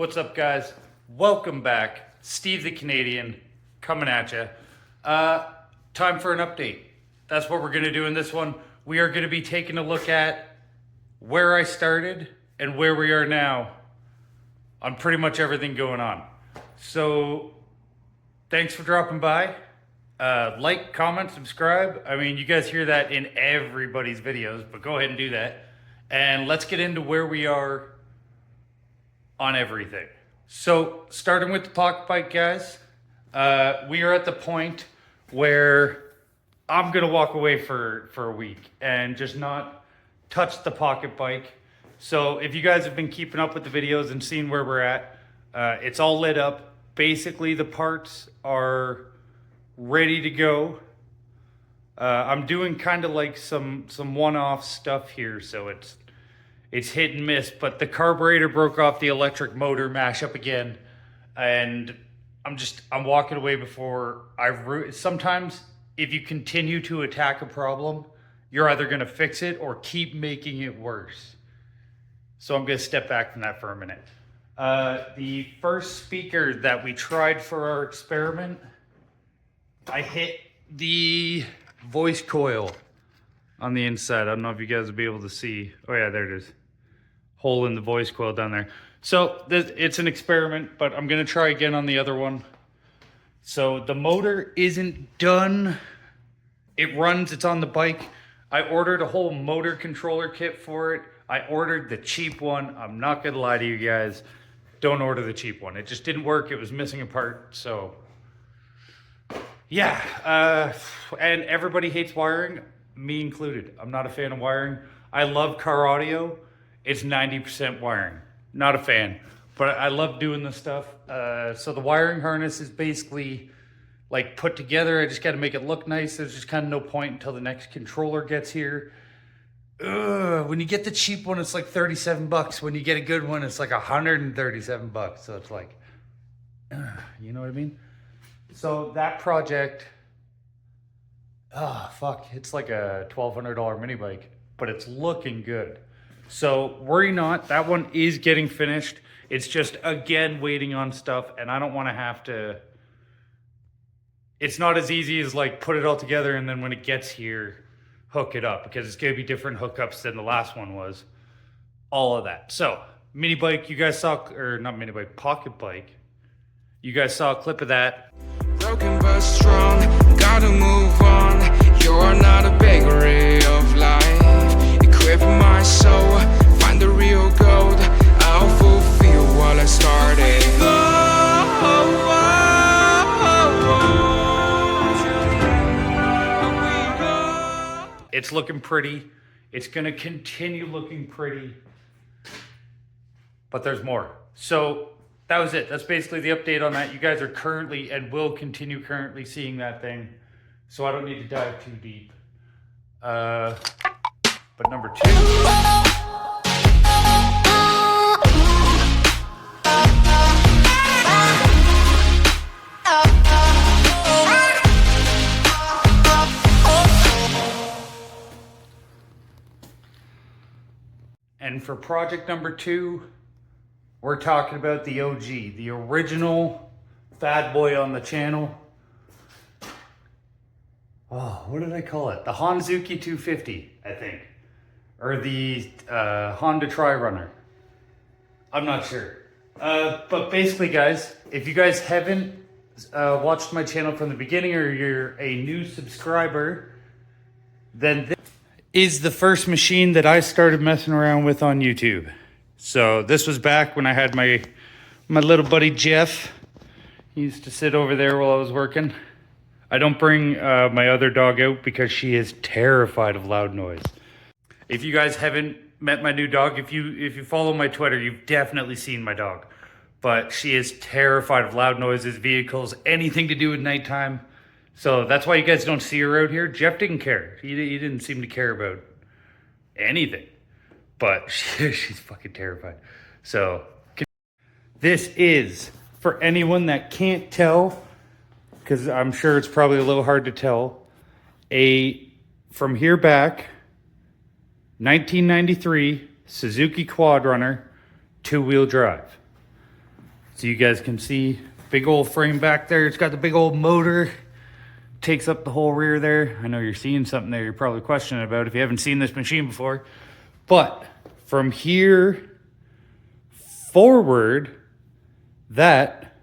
What's up, guys? Welcome back. Steve the Canadian coming at you. Time for an update. That's what we're going to do in this one. We are going to be taking a look at where I started and where we are now on pretty much everything going on. So thanks for dropping by. Like, comment, subscribe. I mean, you guys hear that in everybody's videos, but go ahead and do that. And let's get into where we are on everything. So starting with the pocket bike, guys, we are at the point where I'm gonna walk away for a week and just not touch the pocket bike. So if you guys have been keeping up with the videos and seeing where we're at, it's all lit up. Basically the parts are ready to go. I'm doing kind of like some one-off stuff here, so it's hit and miss, but the carburetor broke off the electric motor mashup again, and I'm walking away before sometimes if you continue to attack a problem, you're either gonna fix it or keep making it worse. So I'm gonna step back from that for a minute. The first speaker that we tried for our experiment, I hit the voice coil on the inside. I don't know if you guys will be able to see. Oh yeah, there it is. Hole in the voice coil down there. So it's an experiment, but I'm gonna try again on the other one. So the motor isn't done. It runs, it's on the bike. I ordered a whole motor controller kit for it. I ordered the cheap one. I'm not gonna lie to you guys. Don't order the cheap one. It just didn't work. It was missing a part, so. Yeah, and everybody hates wiring, me included. I'm not a fan of wiring. I love car audio. It's 90% wiring. Not a fan, but I love doing this stuff. So the wiring harness is basically like put together. I just got to make it look nice. There's just kind of no point until the next controller gets here. When you get the cheap one, it's like 37 bucks. When you get a good one, it's like 137 bucks. So it's like, you know what I mean? So that project, it's like a $1,200 mini bike, but it's looking good. So worry not, that one is getting finished. It's just, again, waiting on stuff, and I don't want to have to, it's not as easy as like put it all together and then when it gets here, hook it up, because it's going to be different hookups than the last one was. All of that. So mini bike, you guys saw, or not mini bike, pocket bike. You guys saw a clip of that. Broken but strong, gotta move on. You're not a bakery of life. Equip my soul, find the real gold. I'll fulfill what I started. It's looking pretty. It's gonna continue looking pretty. But there's more. So that was it. That's basically the update on that. You guys are currently and will continue currently seeing that thing. So I don't need to dive too deep. But number two. And for project number two, we're talking about the OG, the original bad boy on the channel. Oh, what did I call it? The Hanzuki 250, I think. Or the Honda Tri-Runner. I'm not sure. But basically, guys, if you guys haven't watched my channel from the beginning or you're a new subscriber, then this is the first machine that I started messing around with on YouTube. So this was back when I had my little buddy Jeff. He used to sit over there while I was working. I don't bring my other dog out because she is terrified of loud noise. If you guys haven't met my new dog, if you follow my Twitter, you've definitely seen my dog. But she is terrified of loud noises, vehicles, anything to do with nighttime. So that's why you guys don't see her out here. Jeff didn't care. He didn't seem to care about anything. But she's fucking terrified. So this is, for anyone that can't tell, because I'm sure it's probably a little hard to tell, from here back, 1993 Suzuki Quad Runner, 2-wheel drive. So you guys can see big old frame back there. It's got the big old motor, takes up the whole rear there. I know you're seeing something there you're probably questioning about if you haven't seen this machine before. But from here forward, that,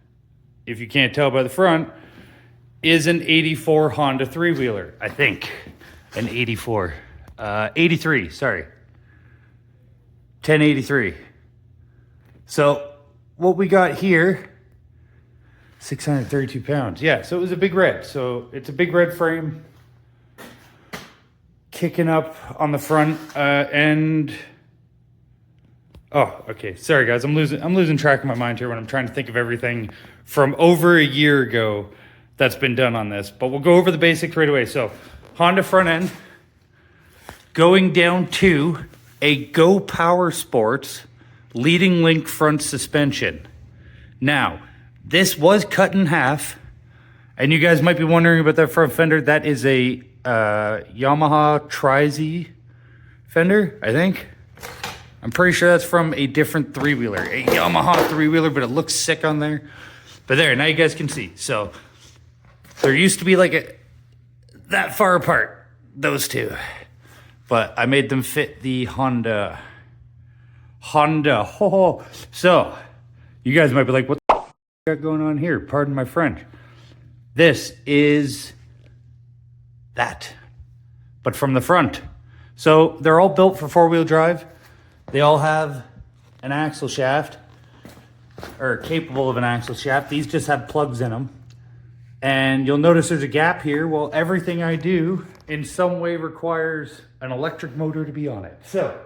if you can't tell by the front, is an 84 Honda three-wheeler, I think. An 84. 83, sorry. 1083. So what we got here, 632 pounds. Yeah, so it was a big red. So it's a big red frame, kicking up on the front and oh, okay. Sorry guys, I'm losing track of my mind here when I'm trying to think of everything from over a year ago that's been done on this. But we'll go over the basics right away. So Honda front end, going down to a Go Power Sports leading link front suspension. Now, this was cut in half, and you guys might be wondering about that front fender. That is a Yamaha Tri-Z fender, I think. I'm pretty sure that's from a different three-wheeler, a Yamaha three-wheeler, but it looks sick on there. But there, now you guys can see. So there used to be like that far apart, those two. But I made them fit the Honda. Oh. So you guys might be like, what the got going on here? Pardon my French. This is that, but from the front. So they're all built for four-wheel drive. They all have an axle shaft, or capable of an axle shaft. These just have plugs in them. And you'll notice there's a gap here. Well, everything I do in some way requires an electric motor to be on it. So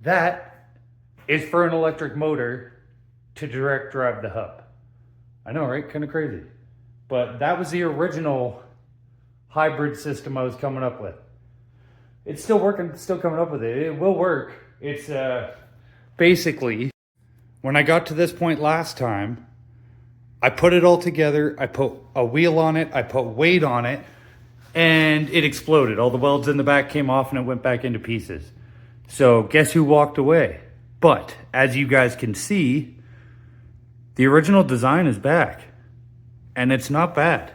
that is for an electric motor to direct drive the hub. I know, right? Kind of crazy. But that was the original hybrid system I was coming up with. It's still working, still coming up with it. It will work. It's basically, when I got to this point last time, I put it all together. I put a wheel on it. I put weight on it, and it exploded. All the welds in the back came off and it went back into pieces. So guess who walked away? But as you guys can see, the original design is back, and it's not bad.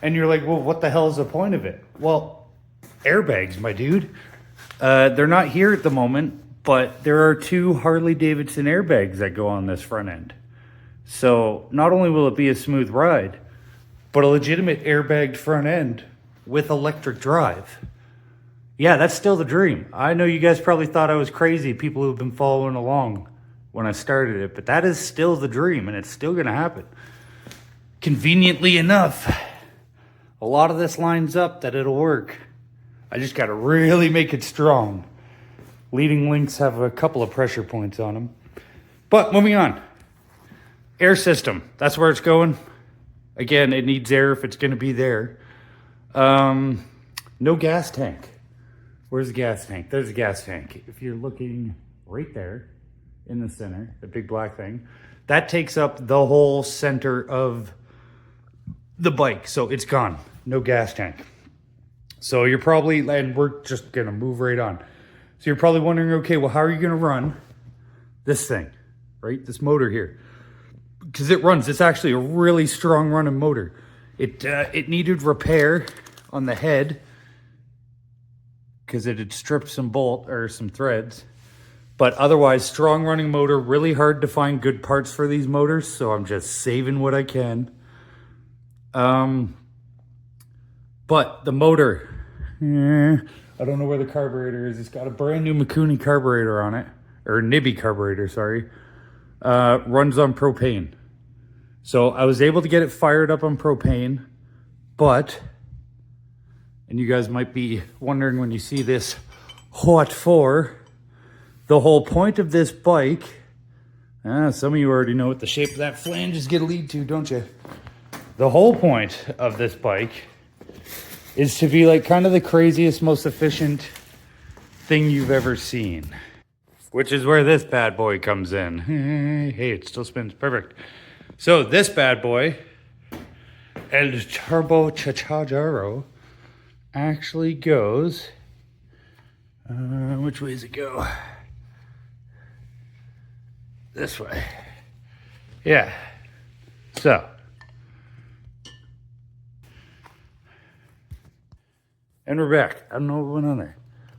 And you're like, well, what the hell is the point of it? Well, airbags, my dude. They're not here at the moment, but there are two Harley-Davidson airbags that go on this front end. So not only will it be a smooth ride, but a legitimate airbagged front end with electric drive. Yeah, that's still the dream. I know you guys probably thought I was crazy, people who've been following along when I started it, but that is still the dream, and it's still going to happen. Conveniently enough, a lot of this lines up that it'll work. I just got to really make it strong. Leading links have a couple of pressure points on them. But moving on. Air system, that's where it's going. Again, it needs air if it's going to be there. No gas tank. Where's the gas tank? There's a gas tank. If you're looking right there in the center, the big black thing, that takes up the whole center of the bike. So it's gone. No gas tank. So you're probably, and we're just going to move right on. So you're probably wondering, okay, well, how are you going to run this thing, right? This motor here. Because it runs, it's actually a really strong running motor. It needed repair on the head because it had stripped some some threads. But otherwise, strong running motor, really hard to find good parts for these motors, so I'm just saving what I can. But the motor, I don't know where the carburetor is. It's got a brand new Mikuni carburetor on it, or Nibby carburetor, sorry. Runs on propane. So I was able to get it fired up on propane, but, and you guys might be wondering when you see this, what for? The whole point of this bike, some of you already know what the shape of that flange is gonna lead to, don't you? The whole point of this bike is to be like kind of the craziest, most efficient thing you've ever seen. Which is where this bad boy comes in. Hey, it still spins, perfect. So this bad boy, El Turbo Chachajaro, actually goes, which way does it go? this way. Yeah. So. And we're back. I don't know what went on there.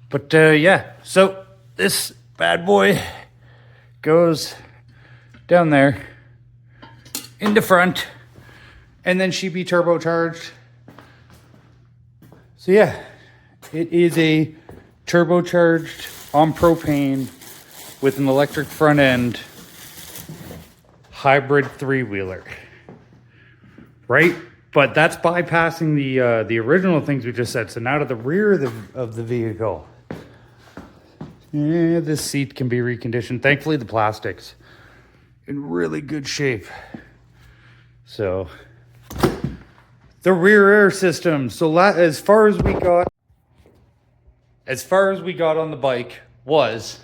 But yeah, so this bad boy goes down there in the front, and then she be turbocharged. So yeah, it is a turbocharged on propane with an electric front end hybrid three-wheeler, right? But that's bypassing the original things we just said. So now to the rear of the vehicle. Yeah, this seat can be reconditioned. Thankfully, the plastic's in really good shape. So the rear air system. So as far as we got on the bike was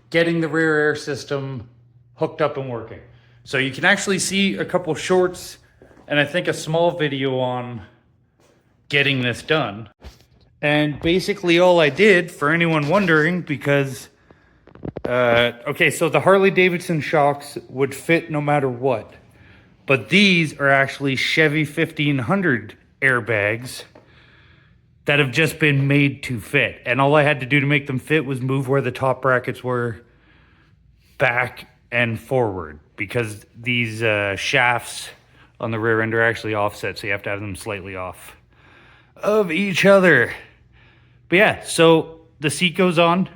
getting the rear air system hooked up and working. So you can actually see a couple shorts and I think a small video on getting this done. And basically all I did, for anyone wondering, because, okay, so the Harley Davidson shocks would fit no matter what. But these are actually Chevy 1500 airbags that have just been made to fit. And all I had to do to make them fit was move where the top brackets were back and forward. Because these shafts on the rear end are actually offset, so you have to have them slightly off of each other. But yeah, so the seat goes on.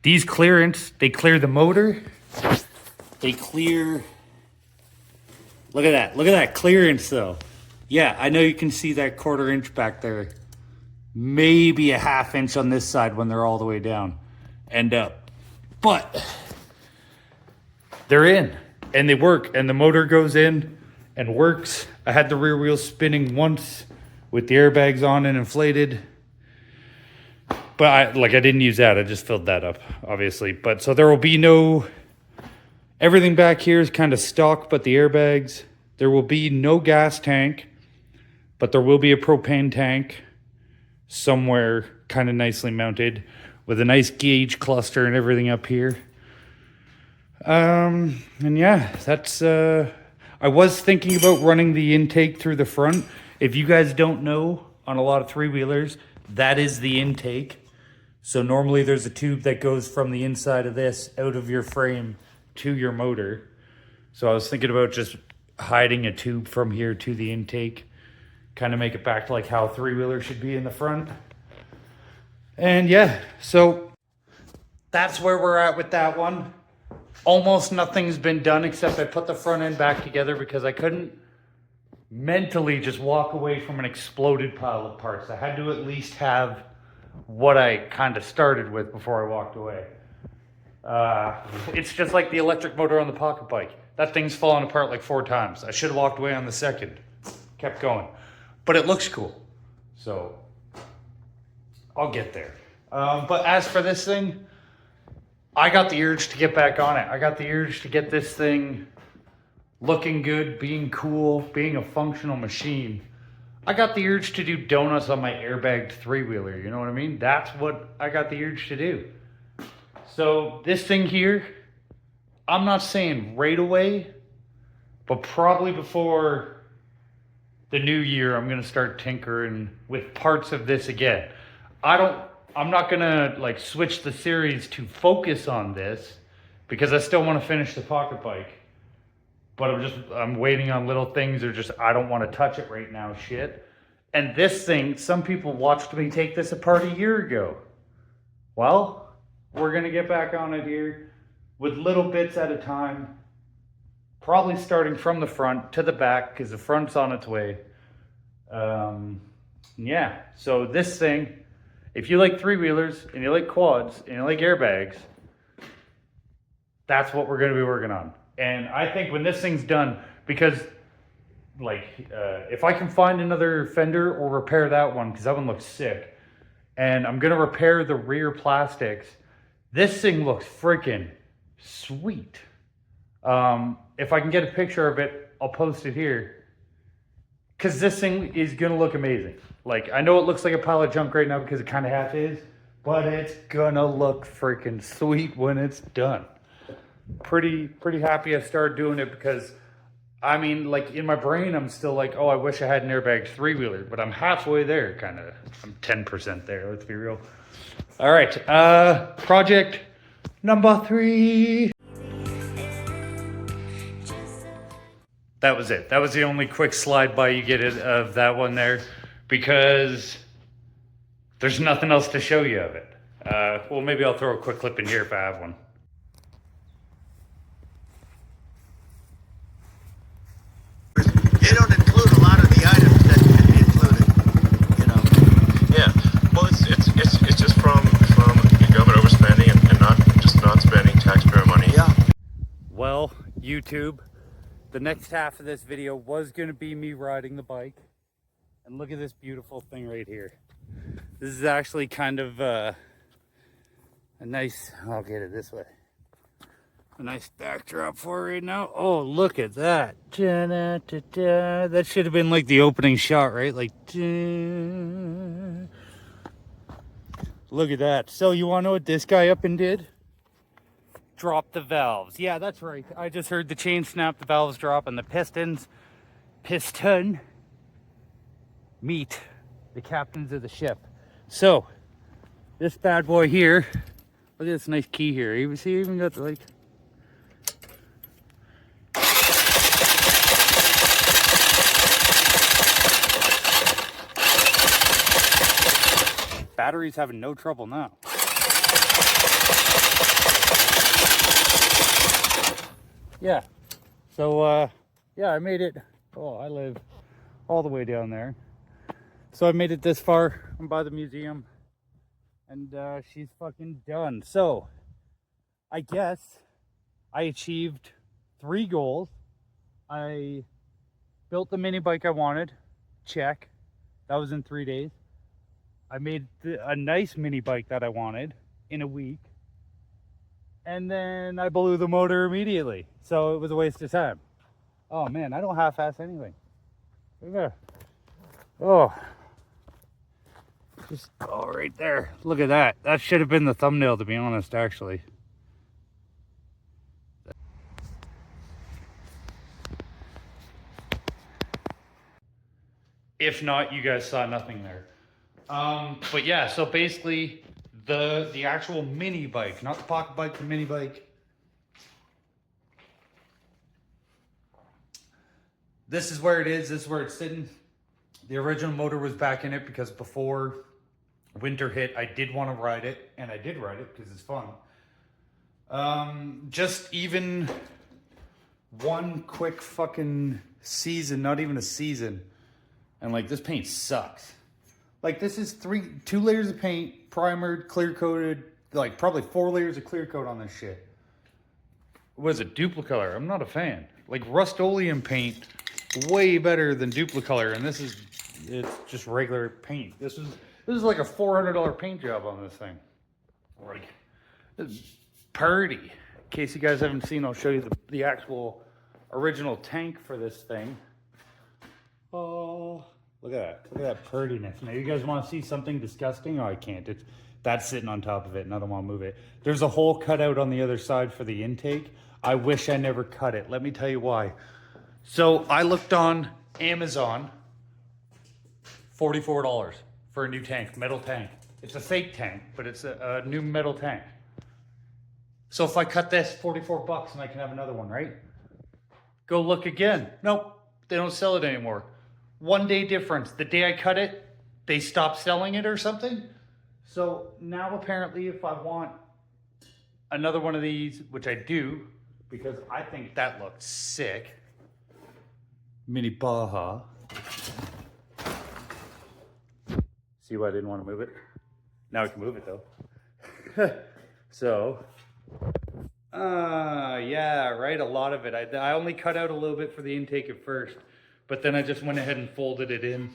These clearance, they clear the motor. They clear... Look at that. Look at that clearance, though. Yeah, I know you can see that 1/4 inch back there. Maybe a 1/2 inch on this side when they're all the way down and up. But they're in, and they work, and the motor goes in and works. I had the rear wheels spinning once with the airbags on and inflated. But I didn't use that. I just filled that up, obviously. But so there will be no... Everything back here is kind of stock, but the airbags. There will be no gas tank, but there will be a propane tank somewhere kind of nicely mounted with a nice gauge cluster and everything up here. And yeah, that's... I was thinking about running the intake through the front. If you guys don't know, on a lot of three-wheelers, that is the intake. So normally there's a tube that goes from the inside of this out of your frame to your motor. So I was thinking about just hiding a tube from here to the intake, kind of make it back to like how a three-wheeler should be in the front. And yeah, so that's where we're at with that one. Almost nothing's been done except I put the front end back together because I couldn't mentally just walk away from an exploded pile of parts. I had to at least have what I kind of started with before I walked away. It's just like the electric motor on the pocket bike. That thing's fallen apart like 4 times. I should have walked away on the second. Kept going. But it looks cool. So I'll get there. But as for this thing, I got the urge to get back on it. I got the urge to get this thing looking good, being cool, being a functional machine. I got the urge to do donuts on my airbagged three-wheeler. You know what I mean? That's what I got the urge to do. So this thing here, I'm not saying right away, but probably before the new year, I'm gonna start tinkering with parts of this again. I'm not gonna like switch the series to focus on this because I still want to finish the pocket bike. But I'm waiting on little things or just I don't want to touch it right now shit. And this thing, some people watched me take this apart a year ago. Well, we're going to get back on it here with little bits at a time. Probably starting from the front to the back because the front's on its way. Yeah, so this thing, if you like three-wheelers and you like quads and you like airbags, that's what we're going to be working on. And I think when this thing's done, because like if I can find another fender or repair that one, because that one looks sick, and I'm going to repair the rear plastics, this thing looks freaking sweet. If I can get a picture of it, I'll post it here. Because this thing is going to look amazing. Like, I know it looks like a pile of junk right now because it kind of half is, but it's going to look freaking sweet when it's done. pretty happy I started doing it because, I mean, like in my brain, I'm still like, oh, I wish I had an airbag three-wheeler, but I'm halfway there, kind of. I'm 10% there, let's be real. All right, project number 3. That was it. That was the only quick slide by you get it of that one there, because there's nothing else to show you of it. Well, maybe I'll throw a quick clip in here if I have one. They don't include a lot of the items that can be included, you know. Yeah, well, it's just from government overspending and not spending taxpayer money. Yeah. Well, YouTube, the next half of this video was going to be me riding the bike, and look at this beautiful thing right here. This is actually kind of a nice, I'll get it this way, a nice backdrop for it right now. Oh, look at that. Da-da-da-da. That should have been like the opening shot, right? Like, look at that. So you want to know what this guy up and did? Drop the valves. Yeah, that's right. I just heard the chain snap, the valves drop, and the piston meet the captains of the ship. So this bad boy here, look at this nice key here. You see, even got the, like, battery's having no trouble now. Yeah, so yeah, I made it. Oh, I live all the way down there, so I made it this far. I'm by the museum, and she's fucking done. So I guess I achieved 3 goals. I built the mini bike I wanted, check. That was in 3 days. I made a nice mini bike that I wanted in a week. And then I blew the motor immediately. So it was a waste of time. Oh man, I don't half-ass anything. Look at that. Oh. Just, oh, right there. Look at that. That should have been the thumbnail, to be honest, actually. If not, you guys saw nothing there. But yeah, so basically the actual mini bike, not the pocket bike, the mini bike. This is where it is. This is where it's sitting. The original motor was back in it because before winter hit, I did want to ride it, and I did ride it because it's fun. Just even one quick fucking season, not even a season, and like this paint sucks. Like this is 2 layers of paint, primered, clear coated, like probably 4 layers of clear coat on this shit. What is it, Duplicolor? I'm not a fan. Like Rust-Oleum paint, way better than Duplicolor, and it's just regular paint. This is like a $400 paint job on this thing. Like, this is pretty. In case you guys haven't seen, I'll show you the actual original tank for this thing. Oh. Look at that. Look at that prettiness. Now, you guys want to see something disgusting? Oh, I can't. That's sitting on top of it, and I don't want to move it. There's a hole cut out on the other side for the intake. I wish I never cut it. Let me tell you why. So I looked on Amazon, $44 for a new tank, metal tank. It's a fake tank, but it's a new metal tank. So if I cut this, 44 bucks, and I can have another one, right? Go look again. Nope, they don't sell it anymore. 1 day difference. The day I cut it, they stopped selling it or something. So now apparently if I want another one of these, which I do, because I think that looks sick. Mini Baja. See why I didn't want to move it? Now I can move it though. So, yeah, right, a lot of it. I only cut out a little bit for the intake at first. But then I just went ahead and folded it in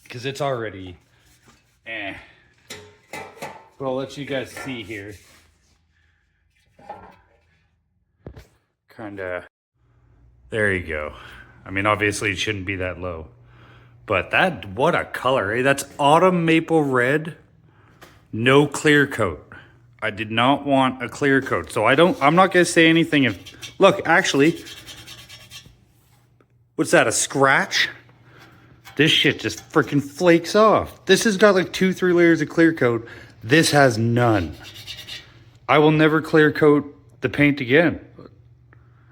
because it's already But I'll let you guys see here. Kinda. There you go. I mean, obviously it shouldn't be that low. But what a color, eh? That's autumn maple red, no clear coat. I did not want a clear coat. So I'm not going to say anything if, look, actually, what's that, a scratch? This shit just freaking flakes off. This has got like 2-3 layers of clear coat. This has none. I will never clear coat the paint again.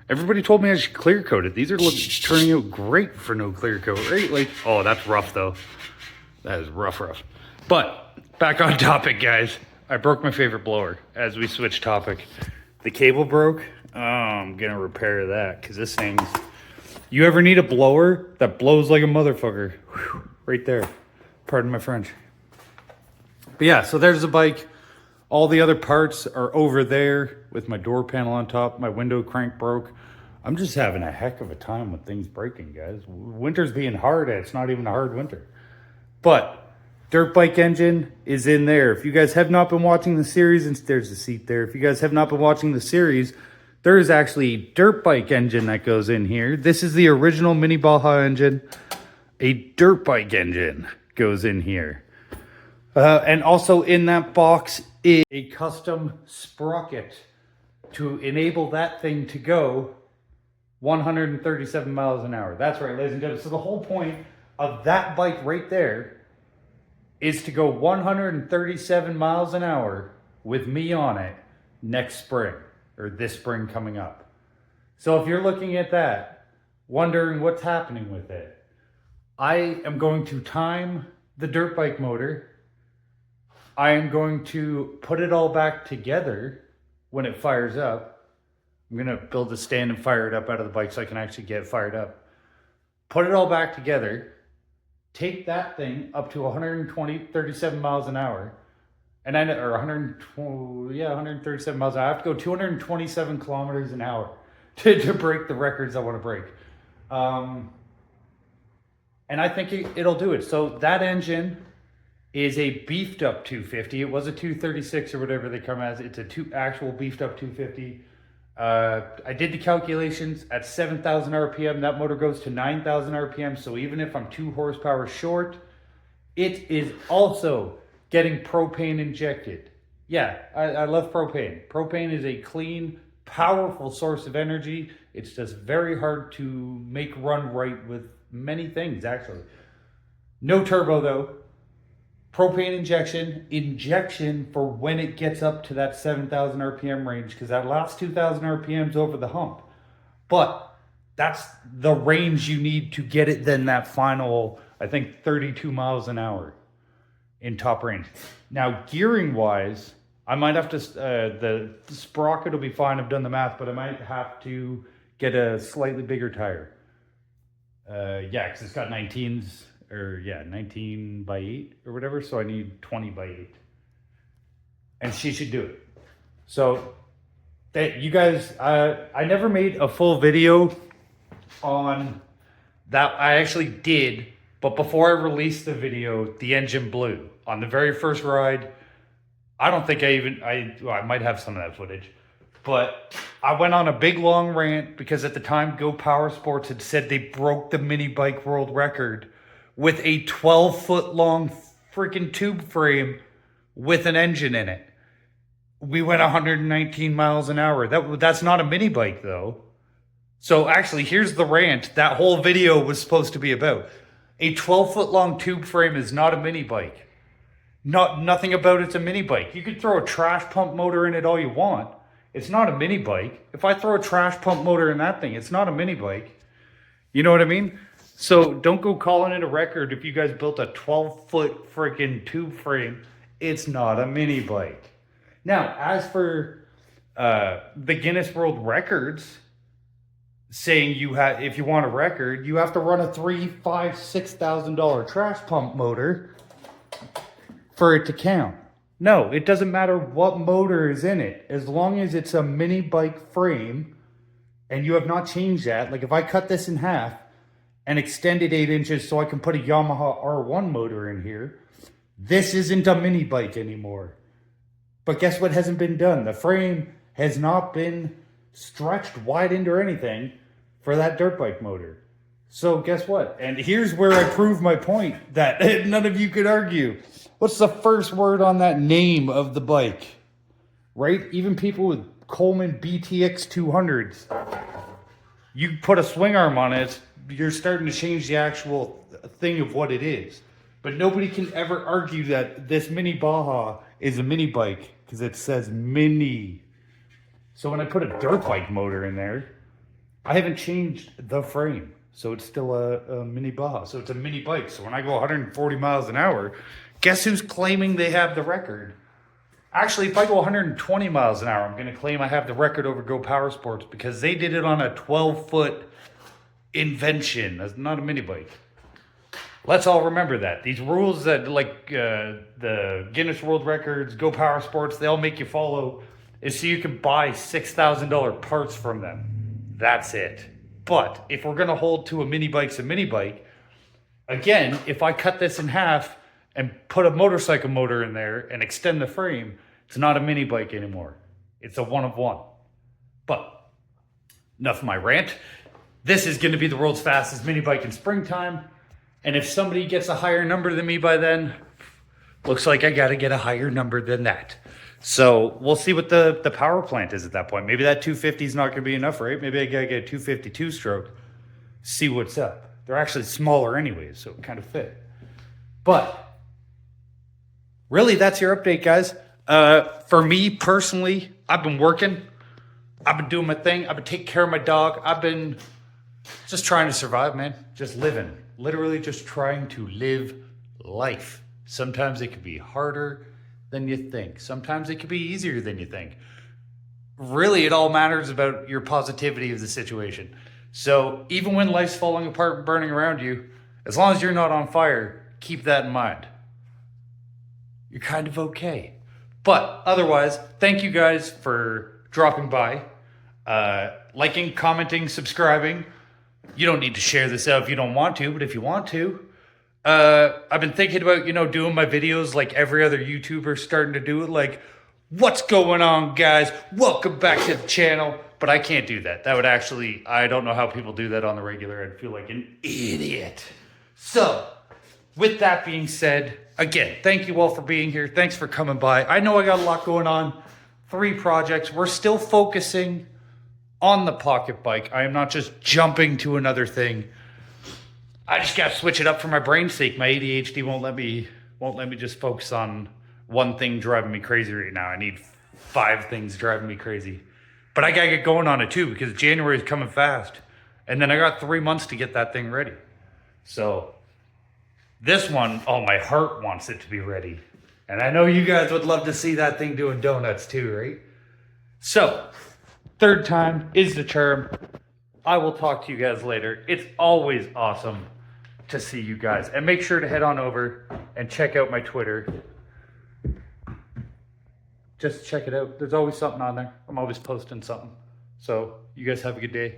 Everybody told me I should clear coat it. These are turning out great for no clear coat, right? Like, oh, that's rough though. That is rough. But back on topic, guys. I broke my favorite blower as we switch topic. The cable broke. Oh, I'm gonna repair that because this thing's. You ever need a blower that blows like a motherfucker? Whew, right there. Pardon my French. But yeah, so there's the bike. All the other parts are over there with my door panel on top. My window crank broke. I'm just having a heck of a time with things breaking, guys. Winter's being hard. It's not even a hard winter. But dirt bike engine is in there. If you guys have not been watching the series, and there's a seat there. If you guys have not been watching the series, there is actually a dirt bike engine that goes in here. This is the original Mini Baja engine. A dirt bike engine goes in here. And also in that box is a custom sprocket to enable that thing to go 137 miles an hour. That's right, ladies and gentlemen. So the whole point of that bike right there is to go 137 miles an hour with me on it next spring, or this spring coming up. So if you're looking at that, wondering what's happening with it, I am going to time the dirt bike motor. I am going to put it all back together when it fires up. I'm going to build a stand and fire it up out of the bike so I can actually get it fired up. Put it all back together. Take that thing up to 37 miles an hour. And or 137 miles an hour. I have to go 227 kilometers an hour to break the records I want to break. And I think it'll do it. So that engine is a beefed up 250. It was a 236 or whatever they come as. It's a actual beefed up 250. I did the calculations at 7,000 RPM. That motor goes to 9,000 RPM. So even if I'm 2 horsepower short, it is also getting propane injected. Yeah, I love propane. Propane is a clean, powerful source of energy. It's just very hard to make run right with many things, actually. No turbo though. Propane injection for when it gets up to that 7,000 RPM range, because that last 2,000 RPM's over the hump. But that's the range you need to get it then that final, I think, 32 miles an hour in top range. Now, gearing wise, I might have to, the sprocket will be fine, I've done the math, but I might have to get a slightly bigger tire. Yeah, because it's got 19s. 19 by 8 or whatever, so I need 20 by 8. And she should do it. So, that you guys, I never made a full video on that. I actually did, but before I released the video, the engine blew. On the very first ride, I don't think I might have some of that footage, but I went on a big long rant because at the time Go Power Sports had said they broke the mini bike world record with a 12-foot long freaking tube frame with an engine in it. We went 119 miles an hour. That's not a mini bike though. So actually, here's the rant that whole video was supposed to be about. A 12-foot long tube frame is not a mini bike. Nothing about it's a mini bike. You could throw a trash pump motor in it all you want. It's not a mini bike. If I throw a trash pump motor in that thing, it's not a mini bike. You know what I mean? So don't go calling it a record if you guys built a 12-foot freaking tube frame. It's not a mini bike. Now, as for the Guinness World Records saying if you want a record, you have to run a $3,000, $5,000, $6,000 trash pump motor for it to count. No, it doesn't matter what motor is in it. As long as it's a mini bike frame and you have not changed that. Like if I cut this in half and extended 8 inches so I can put a Yamaha R1 motor in here, this isn't a mini bike anymore. But guess what hasn't been done? The frame has not been stretched, widened, or anything for that dirt bike motor. So guess what? And here's where I prove my point that none of you could argue. What's the first word on that name of the bike? right? Even people with Coleman BTX 200s, you put a swing arm on it, you're starting to change the actual thing of what it is. But nobody can ever argue that this mini Baja is a mini bike because it says mini. So when I put a dirt bike motor in there, I haven't changed the frame. So it's still a mini Baja. So it's a mini bike. So when I go 140 miles an hour, guess who's claiming they have the record? Actually, if I go 120 miles an hour, I'm going to claim I have the record over Go Power Sports because they did it on a 12-foot invention. That's not a mini bike. Let's all remember that. These rules that like the Guinness World Records, Go Power Sports, they all make you follow is so you can buy $6,000 parts from them. That's it. But if we're going to hold to a mini bike's a mini bike, again, if I cut this in half and put a motorcycle motor in there and extend the frame, it's not a mini bike anymore. It's a one of one. But enough of my rant. This is going to be the world's fastest mini bike in springtime. And if somebody gets a higher number than me by then, looks like I got to get a higher number than that. So we'll see what the power plant is at that point. Maybe that 250 is not going to be enough, right? Maybe I got to get a 252 stroke. See what's up. They're actually smaller anyways, so it kind of fit. But really, that's your update, guys. For me personally, I've been working. I've been doing my thing. I've been taking care of my dog. I've been just trying to survive, man. Just living. Literally just trying to live life. Sometimes it could be harder than you think. Sometimes it could be easier than you think. Really, it all matters about your positivity of the situation. So even when life's falling apart and burning around you, as long as you're not on fire, keep that in mind. You're kind of okay. But otherwise, thank you guys for dropping by, liking, commenting, subscribing. You don't need to share this out if you don't want to, but if you want to, I've been thinking about, doing my videos like every other YouTuber starting to do it. Like, what's going on, guys? Welcome back to the channel. But I can't do that. That would actually, I don't know how people do that on the regular. I'd feel like an idiot. So, with that being said, again, thank you all for being here. Thanks for coming by. I know I got a lot going on. 3 projects. We're still focusing on the pocket bike. I am not just jumping to another thing. I just got to switch it up for my brain's sake. My ADHD won't let me just focus on one thing driving me crazy right now. I need 5 things driving me crazy. But I got to get going on it too because January is coming fast. And then I got 3 months to get that thing ready. So this one, oh, my heart wants it to be ready. And I know you guys would love to see that thing doing donuts too, right? So 3rd time is the charm. I will talk to you guys later. It's always awesome to see you guys. And make sure to head on over and check out my Twitter. Just check it out. There's always something on there. I'm always posting something. So you guys have a good day.